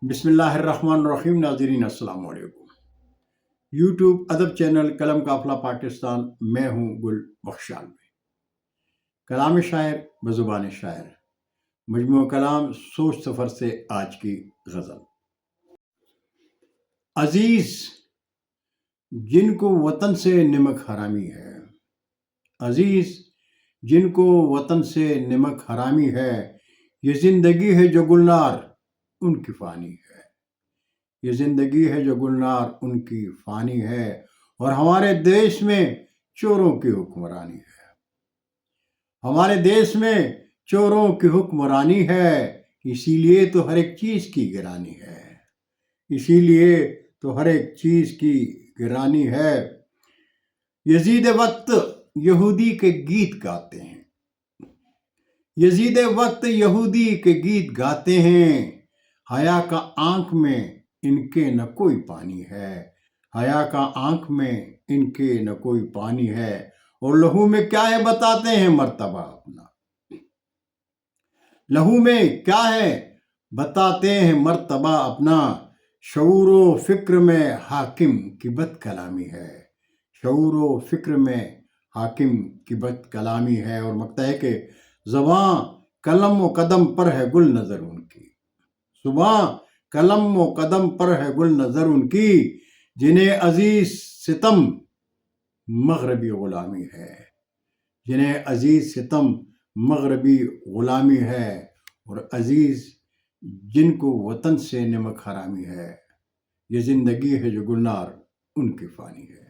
بسم اللہ الرحمن الرحیم. ناظرین السلام علیکم. یوٹیوب ادب چینل قلم قافلہ پاکستان، میں ہوں گل بخشال میں. کلام شاعر بزبان شاعر، مجموعہ کلام سوچ سفر سے آج کی غزل. عزیز جن کو وطن سے نمک حرامی ہے، عزیز جن کو وطن سے نمک حرامی ہے، یہ زندگی ہے جو گلنار ان کی فانی ہے. یہ زندگی ہے جو گلنار ان کی فانی ہے، اور ہمارے دیش میں چوروں کی حکمرانی ہے. ہمارے دیش میں چوروں کی حکمرانی ہے، اسی لیے تو ہر ایک چیز کی گرانی ہے. اسی لیے تو ہر ایک چیز کی گرانی ہے. یزید وقت یہودی کے گیت گاتے ہیں، یزید وقت یہودی کے گیت گاتے ہیں. حیا کا آنکھ میں ان کے نہ کوئی پانی ہے، حیا کا آنکھ میں ان کے نہ کوئی پانی ہے. اور لہو میں کیا ہے بتاتے ہیں مرتبہ اپنا، لہو میں کیا ہے بتاتے ہیں مرتبہ اپنا. شعور و فکر میں حاکم کی بد کلامی ہے، شعور و فکر میں حاکم کی بد کلامی ہے. اور مکتا ہے کہ زباں قلم و قدم پر ہے گل نظر ان کی، زباں قلم و قدم پر ہے گل نظر ان کی. جنہیں عزیز ستم مغربی غلامی ہے، جنہیں عزیز ستم مغربی غلامی ہے. اور عزیز جن کو وطن سے نمک حرامی ہے، یہ زندگی ہے جو گلنار ان کی فانی ہے.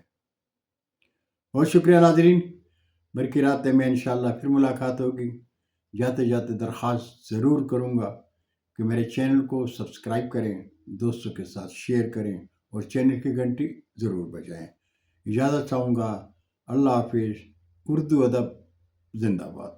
بہت شکریہ ناظرین. برقی راتیں میں انشاءاللہ پھر ملاقات ہوگی. جاتے جاتے درخواست ضرور کروں گا کہ میرے چینل کو سبسکرائب کریں، دوستوں کے ساتھ شیئر کریں، اور چینل کی گھنٹی ضرور بجائیں. اجازت چاہوں گا. اللہ حافظ. اردو ادب زندہ باد.